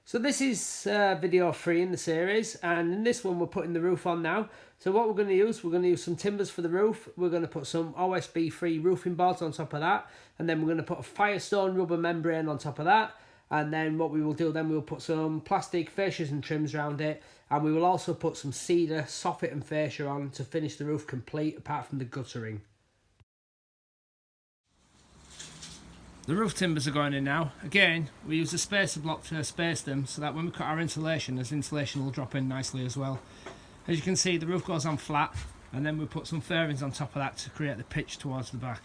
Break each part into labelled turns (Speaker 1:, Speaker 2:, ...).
Speaker 1: So this is video 3 in the series, and in this one we're putting the roof on now. So what we're going to use some timbers for the roof. We're going to put some OSB free roofing boards on top of that, and then we're going to put a Firestone rubber membrane on top of that. And then what we will do then, we'll put some plastic fascias and trims around it, and we will also put some cedar soffit and fascia on to finish the roof complete, apart from the guttering. The roof timbers are going in now. Again, we use a spacer block to space them so that when we cut our insulation, this insulation will drop in nicely as well. As you can see, the roof goes on flat, and then we put some fairings on top of that to create the pitch towards the back.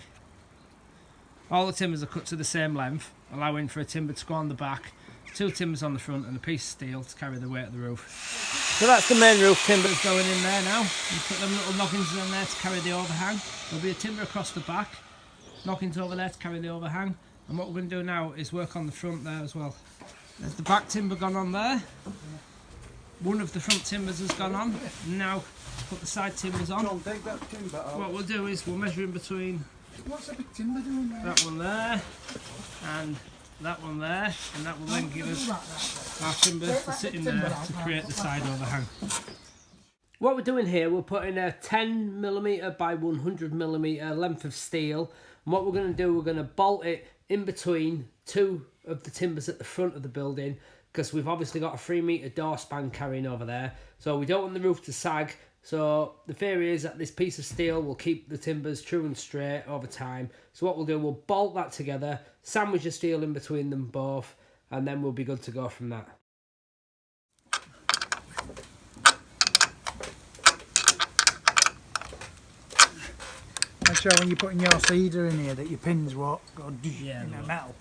Speaker 1: All the timbers are cut to the same length, allowing for a timber to go on the back, 2 timbers on the front and a piece of steel to carry the weight of the roof. So that's the main roof timbers going in there now. You put them little noggins in there to carry the overhang. There'll be a timber across the back, noggins over there to carry the overhang. And what we're going to do now is work on the front there as well. There's the back timber gone on there. One of the front timbers has gone on. Now put the side timbers on.
Speaker 2: John, take that timber out.
Speaker 1: What we'll do is we'll measure in between.
Speaker 2: What's the big timber doing there?
Speaker 1: That one there, and that one there, and that will then give us our timbers to sit in there to create the side overhang. What we're doing here, we're putting a 10mm by 100mm length of steel, and what we're going to do, we're going to bolt it in between 2 of the timbers at the front of the building, because we've obviously got a 3-metre door span carrying over there, so we don't want the roof to sag. So the theory is that this piece of steel will keep the timbers true and straight over time. So what we'll do, we'll bolt that together, sandwich the steel in between them both, and then we'll be good to go from that.
Speaker 2: Make sure when you're putting your cedar in here that your pins won't go in the metal.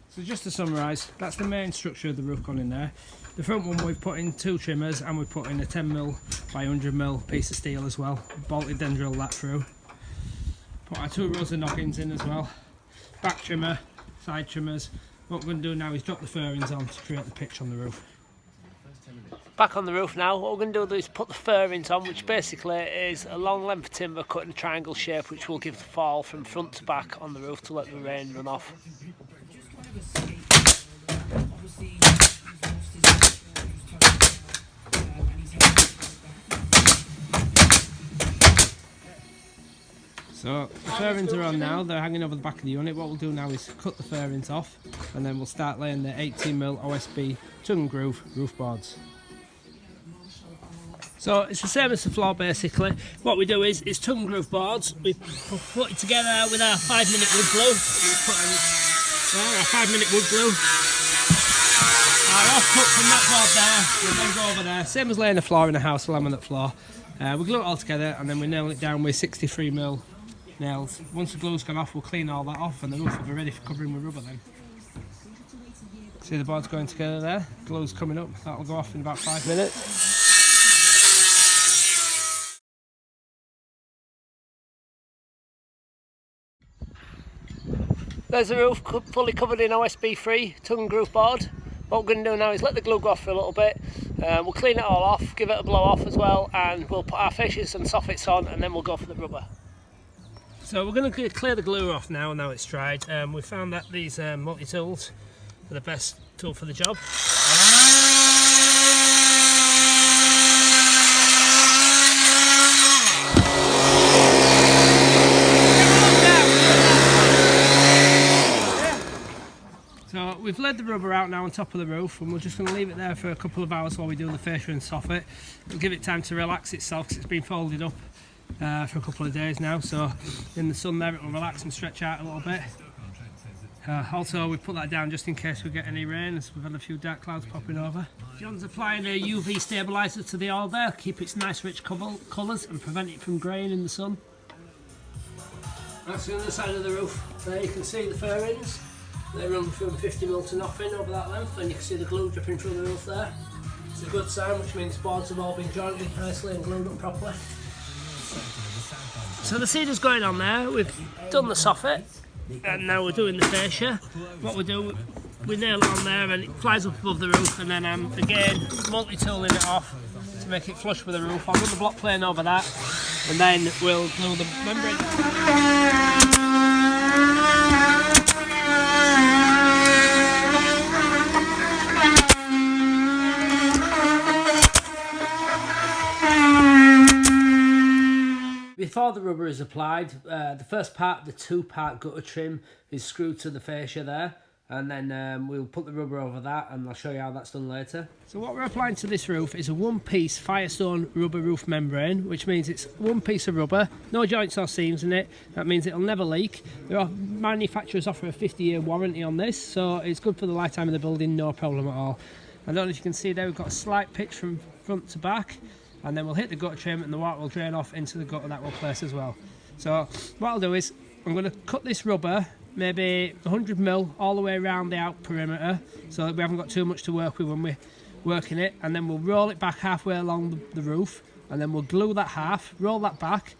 Speaker 1: So just to summarise, that's the main structure of the roof gone in there. The front one we've put in 2 trimmers, and we've put in a 10mm by 100mm piece of steel as well. Bolted, then drilled that through. Put our 2 rows of noggins in as well. Back trimmer, side trimmers. What we're going to do now is drop the fairings on to create the pitch on the roof. Back on the roof now, what we're going to do is put the fairings on, which basically is a long length of timber cut in a triangle shape, which will give the fall from front to back on the roof to let the rain run off. So the fairings are on now, they're hanging over the back of the unit. What we'll do now is cut the fairings off, and then we'll start laying the 18mm OSB tongue and groove roof boards. So it's the same as the floor basically. What we do is it's tongue and groove boards. We put it together with our 5-minute wood glue. We put our 5-minute wood glue. Our off-cut from that board there, we'll then go over there. Same as laying a floor in a house, a laminate floor. We glue it all together, and then we nail it down with 63mm nails. Once the glue's gone off, we'll clean all that off, and the roof will be ready for covering with rubber then. See the boards going together there? Glue's coming up. That'll go off in about 5 minutes. There's the roof fully covered in OSB free tongue and groove board. What we're going to do now is let the glue go off for a little bit. We'll clean it all off, give it a blow off as well, and we'll put our fascias and soffits on, and then we'll go for the rubber. So we're going to clear the glue off now it's dried. We found that these multi-tools are the best tool for the job. So we've laid the rubber out now on top of the roof, and we're just going to leave it there for a couple of hours while we do the fascia and soffit. We'll give it time to relax itself because it's been folded up for a couple of days now, so in the sun there it will relax and stretch out a little bit. Also we put that down just in case we get any rain, as we've had a few dark clouds popping over. John's applying a UV stabiliser to the oil there, keep its nice rich colours and prevent it from greying in the sun. That's the other side of the roof. There you can see the fairings. They run from 50mm to nothing over that length, and you can see the glue dripping through the roof there. It's a good sign, which means boards have all been jointed nicely and glued up properly. So the cedar's going on there, we've done the soffit, and now we're doing the fascia. What we do, we nail it on there and it flies up above the roof, and then again, multi-tooling it off to make it flush with the roof. I'll run the block plane over that, and then we'll glue the membrane. before the rubber is applied, the first part, the 2-part gutter trim, is screwed to the fascia there, and then we'll put the rubber over that, and I'll show you how that's done later. So what we're applying to this roof is a 1-piece Firestone rubber roof membrane, which means it's 1 piece of rubber, no joints or seams in it. That means it'll never leak. Manufacturers offer a 50-year warranty on this, so it's good for the lifetime of the building, no problem at all. I don't know if you can see there, we've got a slight pitch from front to back, and then we'll hit the gutter trim and the water will drain off into the gutter that we'll place as well. So what I'll do is I'm going to cut this rubber maybe 100mm all the way around the out perimeter, so that we haven't got too much to work with when we're working it, and then we'll roll it back halfway along the roof, and then we'll glue that half, roll that back,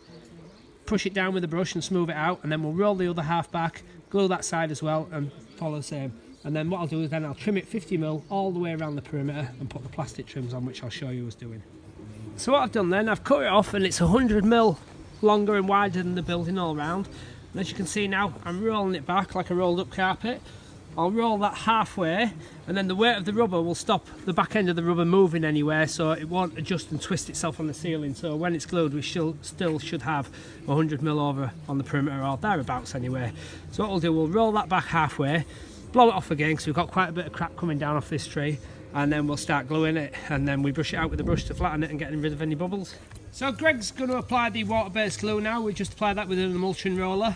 Speaker 1: push it down with a brush and smooth it out, and then we'll roll the other half back, glue that side as well, and follow the same. And then what I'll do is then I'll trim it 50mm all the way around the perimeter and put the plastic trims on, which I'll show you us doing. So what I've done then, I've cut it off, and it's 100mm longer and wider than the building all round. And as you can see now, I'm rolling it back like a rolled up carpet. I'll roll that halfway, and then the weight of the rubber will stop the back end of the rubber moving anywhere, so it won't adjust and twist itself on the ceiling. So when it's glued, we still should have 100mm over on the perimeter, or thereabouts anyway. So what we'll do, we'll roll that back halfway, blow it off again because we've got quite a bit of crap coming down off this tree, and then we'll start gluing it, and then we brush it out with a brush to flatten it and getting rid of any bubbles. So Greg's going to apply the water-based glue now. We just apply that with an emulsion roller.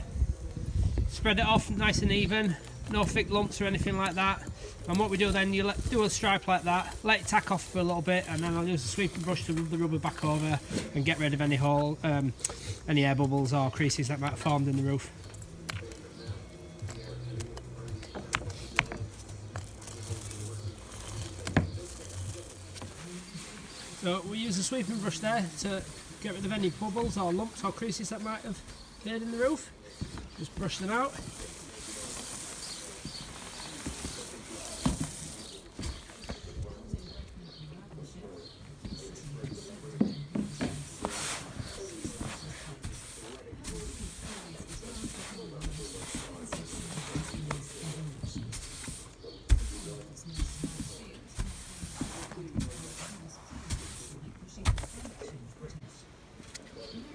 Speaker 1: Spread it off nice and even, no thick lumps or anything like that. And what we do then, you do a stripe like that, let it tack off for a little bit, and then I'll use a sweeping brush to rub the rubber back over and get rid of any any air bubbles or creases that might have formed in the roof. So we use a sweeping brush there to get rid of any bubbles or lumps or creases that might have appeared in the roof. Just brush them out.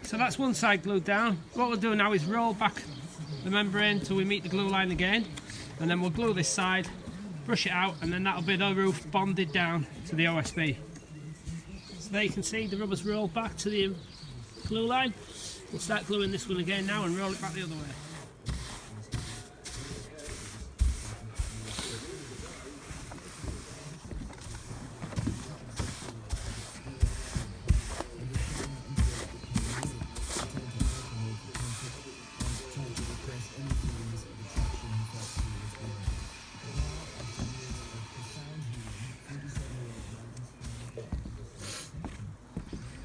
Speaker 1: So that's one side glued down. What we'll do now is roll back the membrane till we meet the glue line again, and then we'll glue this side, brush it out, and then that'll be the roof bonded down to the OSB. So there you can see the rubber's rolled back to the glue line. We'll start gluing this one again now and roll it back the other way.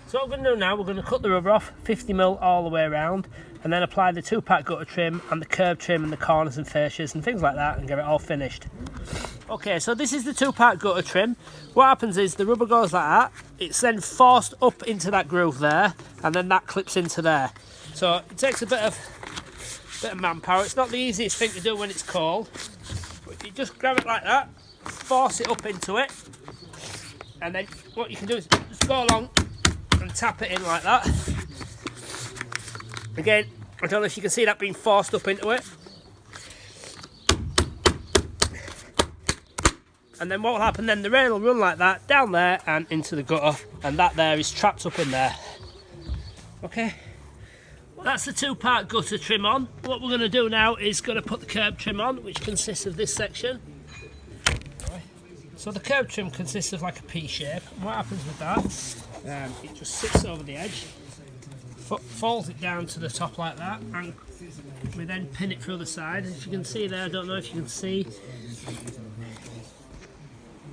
Speaker 1: So what we're going to do now, we're going to cut the rubber off 50mm all the way around, and then apply the 2-part gutter trim and the curb trim and the corners and fascias and things like that, and get it all finished. Okay, so this is the 2-part gutter trim. What happens is the rubber goes like that, it's then forced up into that groove there, and then that clips into there. So it takes a bit of manpower. It's not the easiest thing to do when it's cold, but if you just grab it like that, force it up into it, and then what you can do is just go along and tap it in like that. Again, I don't know if you can see that being forced up into it. And then what will happen then, the rain will run like that down there and into the gutter, and that there is trapped up in there. Okay, that's the 2-part gutter trim on. What we're going to do now is going to put the curb trim on, which consists of this section. So the curb trim consists of like a P shape, and what happens with that, it just sits over the edge, folds it down to the top like that, and we then pin it through the side. If you can see there, I don't know if you can see.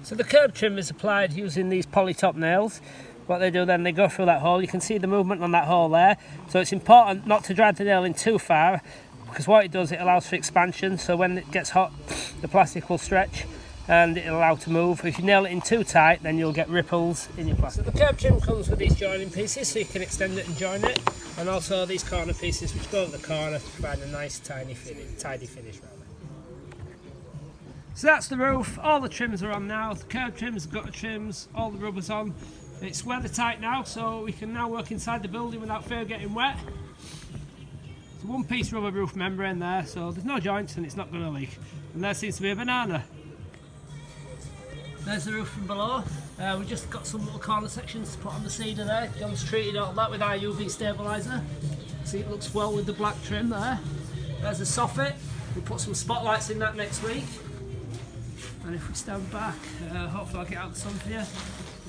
Speaker 1: So the curb trim is applied using these poly top nails. What they do then, they go through that hole. You can see the movement on that hole there. So it's important not to drive the nail in too far, because what it does, it allows for expansion. So when it gets hot, the plastic will stretch and it'll allow to move. If you nail it in too tight, then you'll get ripples in your plastic. So the curb trim comes with these joining pieces, so you can extend it and join it, and also these corner pieces which go at the corner to provide a nice tidy finish around it. So that's the roof. All the trims are on now. The curb trims, gutter trims, all the rubber's on. It's weathertight now, so we can now work inside the building without fear of getting wet. It's a one-piece rubber roof membrane there, so there's no joints and it's not going to leak. And there seems to be a banana. There's the roof from below. We just got some little corner sections to put on the cedar there. John's treated all that with our UV stabiliser. See, it looks well with the black trim there. There's a soffit. We'll put some spotlights in that next week. And if we stand back, hopefully I'll get out the sun for you.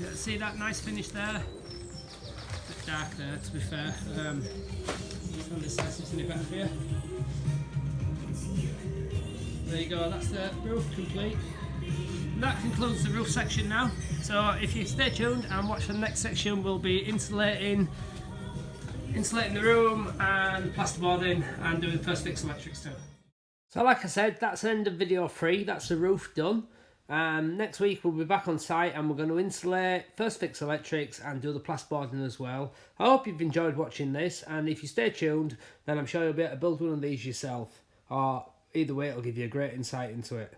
Speaker 1: You see that nice finish there? A bit dark there, to be fair. On this side, so it's any better for you. There you go, that's the roof complete. And that concludes the roof section now. So if you stay tuned and watch the next section, we'll be insulating the room and plasterboarding and doing first fix electrics too. So like I said, that's the end of video 3. That's the roof done. Next week we'll be back on site and we're going to insulate, first fix electrics and do the plasterboarding as well. I hope you've enjoyed watching this, and if you stay tuned then I'm sure you'll be able to build one of these yourself, or either way it'll give you a great insight into it.